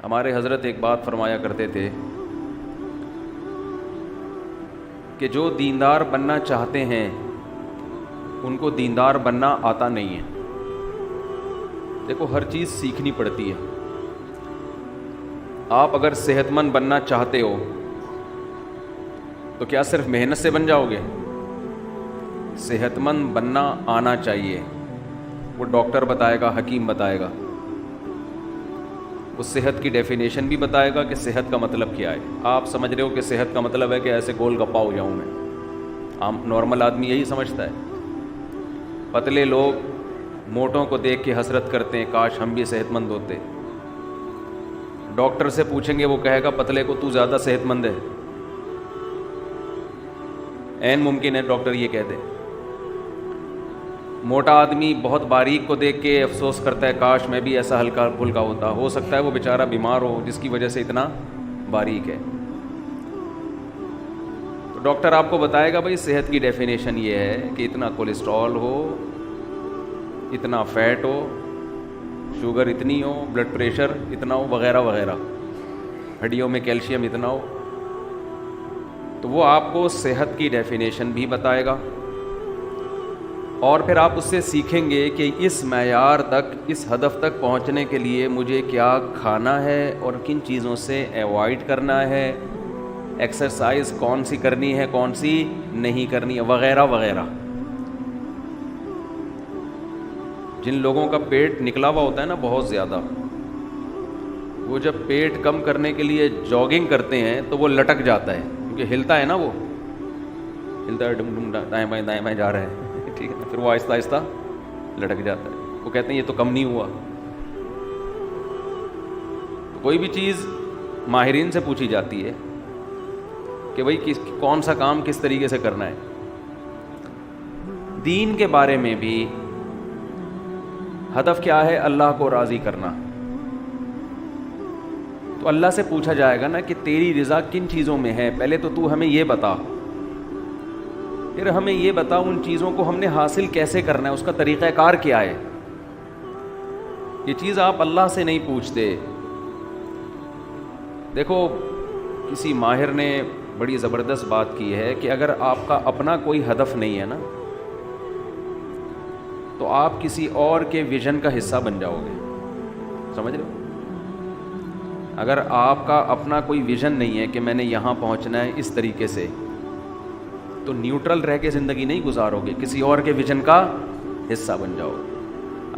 ہمارے حضرت ایک بات فرمایا کرتے تھے کہ جو دیندار بننا چاہتے ہیں ان کو دیندار بننا آتا نہیں ہے. دیکھو ہر چیز سیکھنی پڑتی ہے. آپ اگر صحت مند بننا چاہتے ہو تو کیا صرف محنت سے بن جاؤ گے؟ صحت مند بننا آنا چاہیے. وہ ڈاکٹر بتائے گا، حکیم بتائے گا، وہ صحت کی ڈیفینیشن بھی بتائے گا کہ صحت کا مطلب کیا ہے. آپ سمجھ رہے ہو کہ صحت کا مطلب ہے کہ ایسے گول گپا ہو جاؤں میں. عام نارمل آدمی یہی سمجھتا ہے. پتلے لوگ موٹوں کو دیکھ کے حسرت کرتے ہیں کاش ہم بھی صحت مند ہوتے. ڈاکٹر سے پوچھیں گے وہ کہے گا پتلے کو تو زیادہ صحت مند ہے. عین ممکن ہے ڈاکٹر یہ کہہ دے. موٹا آدمی بہت باریک کو دیکھ کے افسوس کرتا ہے کاش میں بھی ایسا ہلکا پھلکا ہوتا. ہو سکتا ہے وہ بیچارہ بیمار ہو جس کی وجہ سے اتنا باریک ہے. تو ڈاکٹر آپ کو بتائے گا بھائی صحت کی ڈیفینیشن یہ ہے کہ اتنا کولیسٹرول ہو، اتنا فیٹ ہو، شوگر اتنی ہو، بلڈ پریشر اتنا ہو، وغیرہ وغیرہ، ہڈیوں میں کیلشیم اتنا ہو. تو وہ آپ کو صحت کی ڈیفینیشن بھی بتائے گا اور پھر آپ اس سے سیکھیں گے کہ اس معیار تک، اس ہدف تک پہنچنے کے لیے مجھے کیا کھانا ہے اور کن چیزوں سے ایوائڈ کرنا ہے، ایکسرسائز کون سی کرنی ہے کون سی نہیں کرنی ہے، وغیرہ وغیرہ. جن لوگوں کا پیٹ نکلا ہوا ہوتا ہے نا بہت زیادہ، وہ جب پیٹ کم کرنے کے لیے جاگنگ کرتے ہیں تو وہ لٹک جاتا ہے کیونکہ ہلتا ہے نا، وہ ہلتا ہے، ڈم ڈم دائیں بائیں جا رہے ہیں، ٹھیک ہے نا. پھر وہ آہستہ آہستہ لٹک جاتا ہے. وہ کہتے ہیں یہ تو کم نہیں ہوا. کوئی بھی چیز ماہرین سے پوچھی جاتی ہے کہ بھئی کون سا کام کس طریقے سے کرنا ہے. دین کے بارے میں بھی ہدف کیا ہے؟ اللہ کو راضی کرنا. تو اللہ سے پوچھا جائے گا نا کہ تیری رضا کن چیزوں میں ہے. پہلے تو ہمیں یہ بتا، پھر ہمیں یہ بتا ان چیزوں کو ہم نے حاصل کیسے کرنا ہے، اس کا طریقہ کار کیا ہے. یہ چیز آپ اللہ سے نہیں پوچھتے. دیکھو کسی ماہر نے بڑی زبردست بات کی ہے کہ اگر آپ کا اپنا کوئی ہدف نہیں ہے نا تو آپ کسی اور کے ویژن کا حصہ بن جاؤ گے. سمجھ رہے ہو؟ اگر آپ کا اپنا کوئی ویژن نہیں ہے کہ میں نے یہاں پہنچنا ہے اس طریقے سے، تو نیوٹرل رہ کے زندگی نہیں گزارو گے، کسی اور کے ویژن کا حصہ بن جاؤ گے.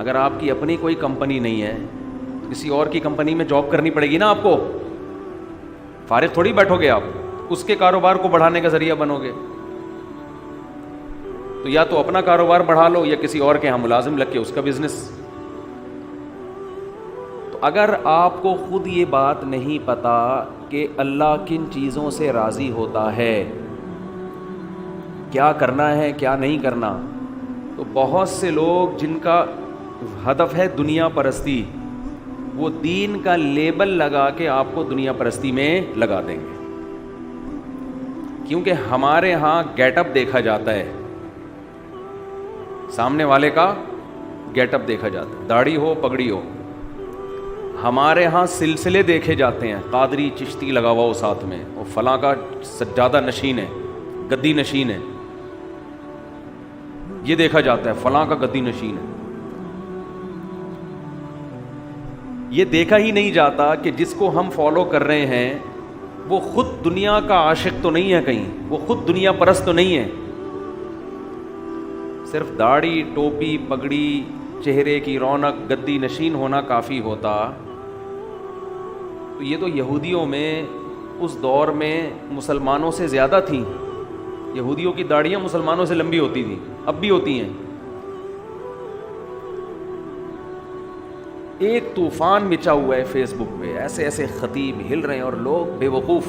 اگر آپ کی اپنی کوئی کمپنی نہیں ہے تو کسی اور کی کمپنی میں جاب کرنی پڑے گی نا آپ کو. فارغ تھوڑی بیٹھو گے آپ، اس کے کاروبار کو بڑھانے کا ذریعہ بنو گے. تو یا تو اپنا کاروبار بڑھا لو یا کسی اور کے ہاں ملازم لگ کے اس کا بزنس. تو اگر آپ کو خود یہ بات نہیں پتا کہ اللہ کن چیزوں سے راضی ہوتا ہے، کیا کرنا ہے کیا نہیں کرنا، تو بہت سے لوگ جن کا ہدف ہے دنیا پرستی، وہ دین کا لیبل لگا کے آپ کو دنیا پرستی میں لگا دیں گے. کیونکہ ہمارے ہاں گیٹ اپ دیکھا جاتا ہے، سامنے والے کا گیٹ اپ دیکھا جاتا ہے، داڑھی ہو پگڑی ہو. ہمارے ہاں سلسلے دیکھے جاتے ہیں، قادری چشتی لگا ہوا ہو ساتھ میں، اور فلاں کا سجادہ نشین ہے، گدی نشین ہے، یہ دیکھا جاتا ہے، فلاں کا گدی نشین ہے. یہ دیکھا ہی نہیں جاتا کہ جس کو ہم فالو کر رہے ہیں وہ خود دنیا کا عاشق تو نہیں ہے، کہیں وہ خود دنیا پرست تو نہیں ہے. صرف داڑھی ٹوپی پگڑی چہرے کی رونق گدی نشین ہونا کافی ہوتا تو یہ تو یہودیوں میں اس دور میں مسلمانوں سے زیادہ تھیں. یہودیوں کی داڑیاں مسلمانوں سے لمبی ہوتی تھیں، اب بھی ہوتی ہیں. ایک طوفان مچا ہوا ہے فیس بک پہ، ایسے ایسے خطیب ہل رہے ہیں اور لوگ بے وقوف